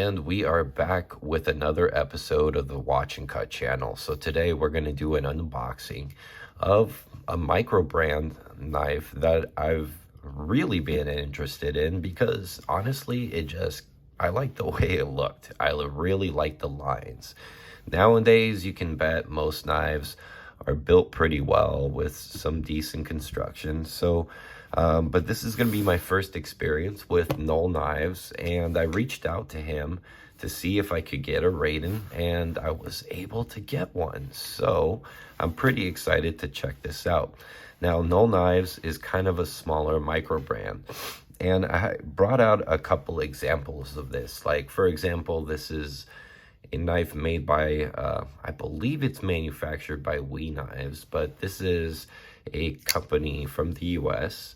and we are back with another episode of the Watch and Cut channel. So today we're going to do an unboxing of a Microbrand knife that I've really been interested in because honestly, I like the way it looked. I really like the lines. Nowadays, you can bet most knives are built pretty well with some decent construction. But this is going to be my first experience with Null Knives, and I reached out to him to see if I could get a Raiden, and I was able to get one. So I'm pretty excited to check this out. Now, Null Knives is kind of a smaller micro brand, and I brought out a couple examples of this. Like, for example, this is a knife made by, I believe it's manufactured by We Knives, but this is a company from the US.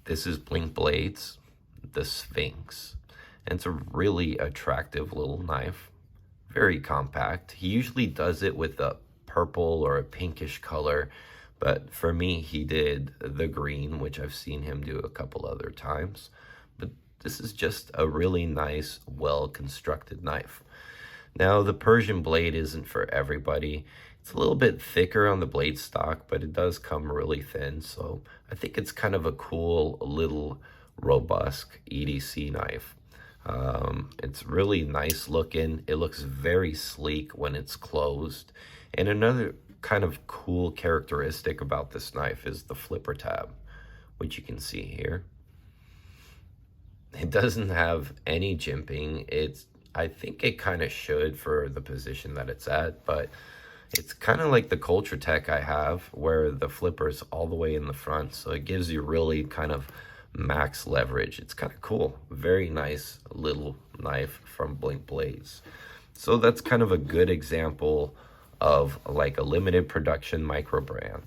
This is Blink Blades, the Sphinx, and it's a really attractive little knife, very compact. He usually does it with a purple or a pinkish color, but for me, he did the green, which I've seen him do a couple other times. But this is just a really nice, well-constructed knife. Now, the Persian blade isn't for everybody. It's a little bit thicker on the blade stock, but it does come really thin. So I think it's kind of a cool, little, robust EDC knife. It's really nice looking. It looks very sleek when it's closed. And another kind of cool characteristic about this knife is the flipper tab, which you can see here. It doesn't have any jimping. I think it kind of should for the position that it's at, but it's kind of like the Culture Tech I have, where the flipper's all the way in the front, so it gives you really kind of max leverage. It's kind of cool. Very nice little knife from Blink Blades. So that's kind of a good example of like a limited production micro brand.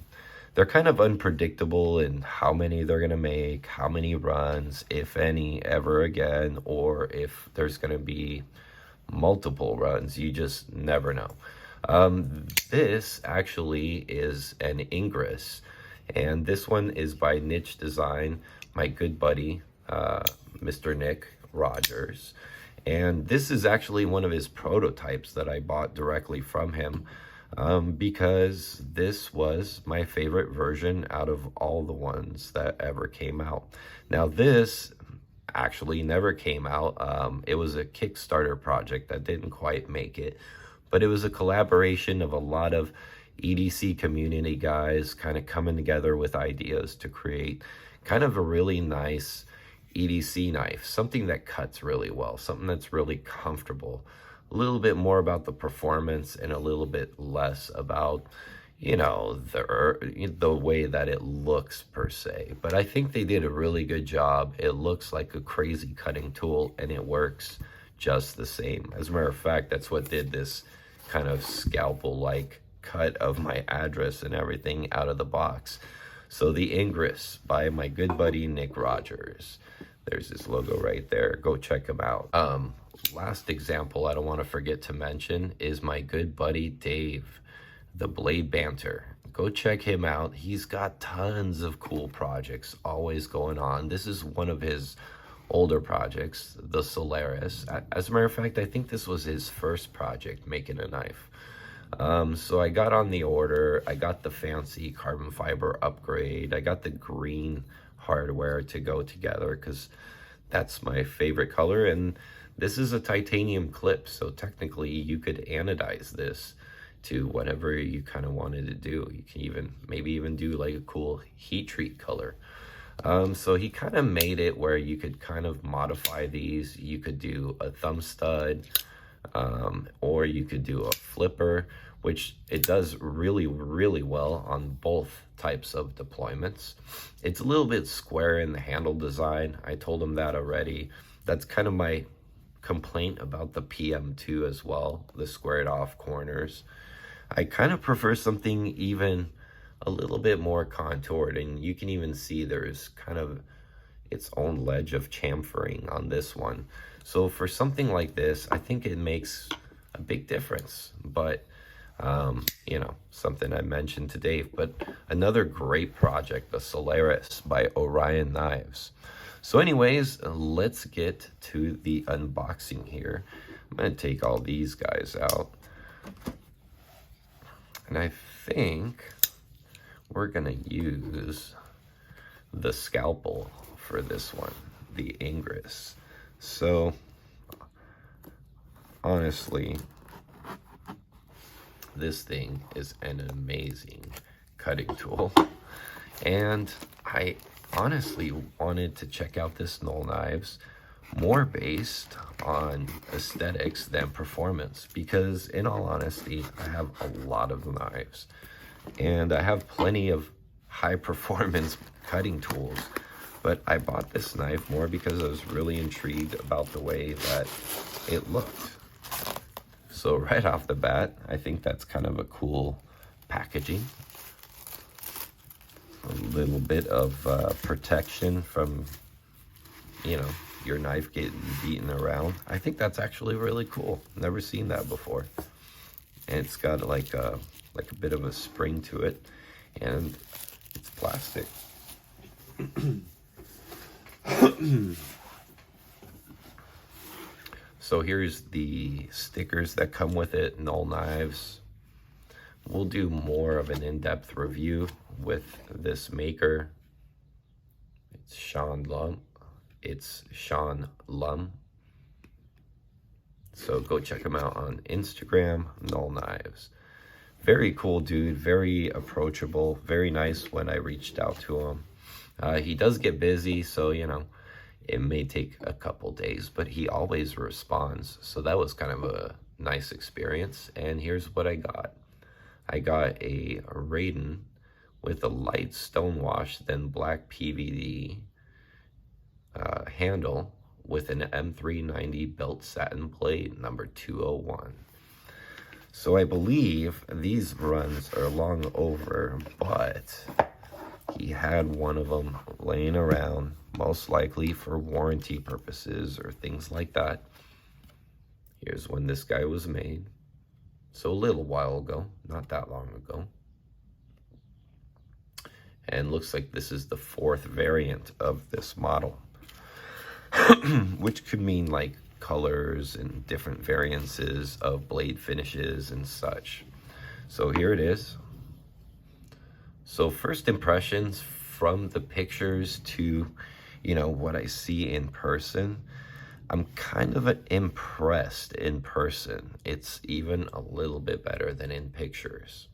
They're kind of unpredictable in how many they're going to make, how many runs, if any, ever again, or if there's going to be multiple runs. You just never know. This actually is an Ingress, and this one is by Niche Design, my good buddy, Mr. Nick Rogers. And this is actually one of his prototypes that I bought directly from him. Because this was my favorite version out of all the ones that ever came out. Now, this actually never came out. It was a Kickstarter project that didn't quite make it, but it was a collaboration of a lot of EDC community guys kind of coming together with ideas to create kind of a really nice EDC knife, something that cuts really well, something that's really comfortable. A little bit more about the performance and a little bit less about, you know, the way that it looks per se. But I think they did a really good job. It looks like a crazy cutting tool, and it works just the same. As a matter of fact, that's what did this kind of scalpel-like cut of my address and everything out of the box. So the Ingress by my good buddy Nick Rogers. There's his logo right there. Go check him out. Last example I don't want to forget to mention is my good buddy Dave, the Blade Banter. Go check him out. He's got tons of cool projects always going on. This is one of his older projects, the Solaris. As a matter of fact, I think this was his first project making a knife. So I got on the order. I got the fancy carbon fiber upgrade. I got the green hardware to go together because that's my favorite color, and this is a titanium clip, so technically you could anodize this to whatever you kind of wanted to do. You can maybe even do like a cool heat treat color. So he kind of made it where you could kind of modify these. You could do a thumb stud, or you could do a flipper, which it does really, really well on both types of deployments. It's a little bit square in the handle design. I told him that already. That's kind of my complaint about the PM2 as well, the squared off corners. I kind of prefer something even a little bit more contoured, and you can even see there's kind of its own ledge of chamfering on this one. So for something like this, I think it makes a big difference. But you know, something I mentioned to Dave, but another great project, the Solaris by Orion Knives. So anyways, let's get to the unboxing here. I'm going to take all these guys out. And I think we're going to use the scalpel for this one, the Ingress. So honestly, this thing is an amazing cutting tool. And I honestly wanted to check out this Null Knives more based on aesthetics than performance, because in all honesty, I have a lot of knives and I have plenty of high performance cutting tools, but I bought this knife more because I was really intrigued about the way that it looked. So right off the bat, I think that's kind of a cool packaging. A little bit of protection from, you know, your knife getting beaten around. I think that's actually really cool. Never seen that before. And it's got like a bit of a spring to it, and it's plastic. So here's the stickers that come with it, Null Knives. We'll do more of an in-depth review with this maker. It's Sean Lum. So go check him out on Instagram, Null Knives. Very cool dude, very approachable, very nice when I reached out to him. He does get busy, so you know, it may take a couple days, but he always responds. So that was kind of a nice experience. And here's what I got. I got a Raiden with a light stonewash, then black PVD handle with an M390 belt satin plate, number 201. So I believe these runs are long over, but he had one of them laying around, most likely for warranty purposes or things like that. Here's when this guy was made. So a little while ago, not that long ago. And looks like this is the 4th variant of this model, which could mean like colors and different variances of blade finishes and such. So here it is. So first impressions from the pictures to, you know, what I see in person, I'm kind of impressed in person. It's even a little bit better than in pictures.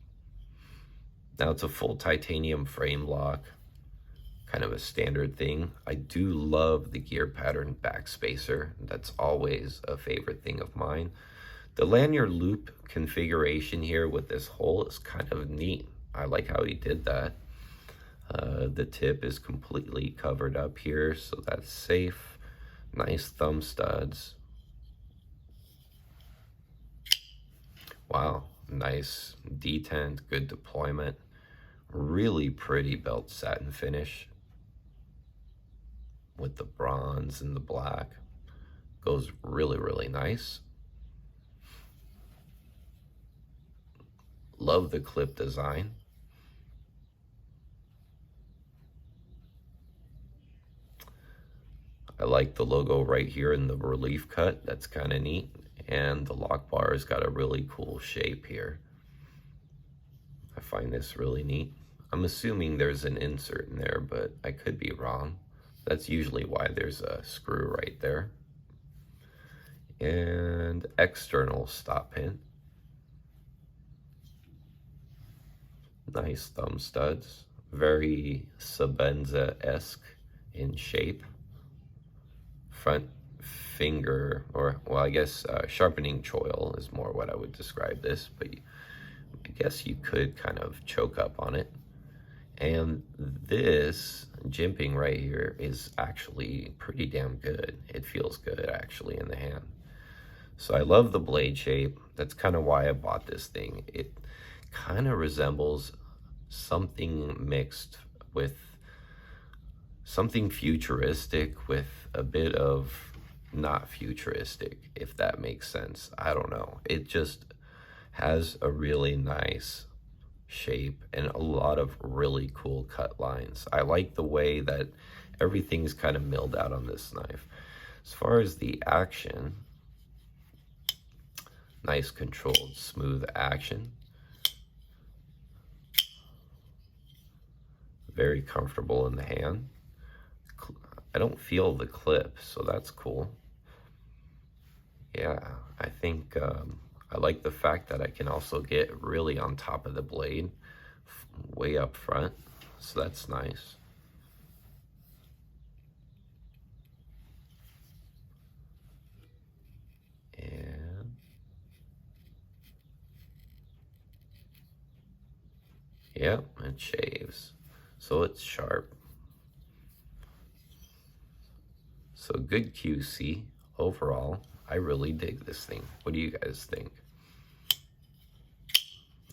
Now it's a full titanium frame lock, kind of a standard thing. I do love the gear pattern backspacer. That's always a favorite thing of mine. The lanyard loop configuration here with this hole is kind of neat. I like how he did that. The tip is completely covered up here, so that's safe. Nice thumb studs. Wow, nice detent, good deployment. Really pretty belt satin finish with the bronze and the black. Goes really, really nice. Love the clip design. I like the logo right here in the relief cut. That's kind of neat. And the lock bar has got a really cool shape here. I find this really neat. I'm assuming there's an insert in there, but I could be wrong. That's usually why there's a screw right there. And external stop pin. Nice thumb studs. Very Sabenza-esque in shape. Front finger, or well, I guess sharpening choil is more what I would describe this, but I guess you could kind of choke up on it. And this jimping right here is actually pretty damn good. It feels good actually in the hand. So I love the blade shape. That's kind of why I bought this thing. It kind of resembles something mixed with something futuristic with a bit of not futuristic, if that makes sense. I don't know. It just has a really nice shape and a lot of really cool cut lines. I like the way that everything's kind of milled out on this knife. As far as the action, nice controlled smooth action. Very comfortable in the hand. I don't feel the clip, so that's cool. Yeah, I think I like the fact that I can also get really on top of the blade, way up front, so that's nice. And yep, it shaves, so it's sharp. So good QC overall. I really dig this thing. What do you guys think?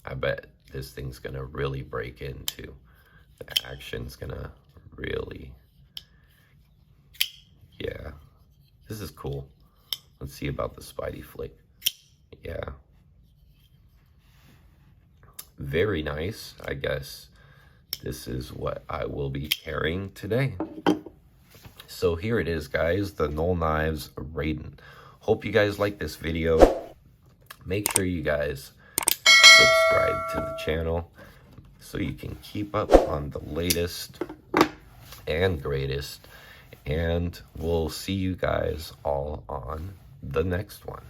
I bet this thing's gonna really break into. The action's gonna really, yeah. This is cool. Let's see about the Spidey flick. Yeah. Very nice. I guess this is what I will be carrying today. So here it is, guys, the Null Knives Raiden. Hope you guys like this video. Make sure you guys subscribe to the channel so you can keep up on the latest and greatest. And we'll see you guys all on the next one.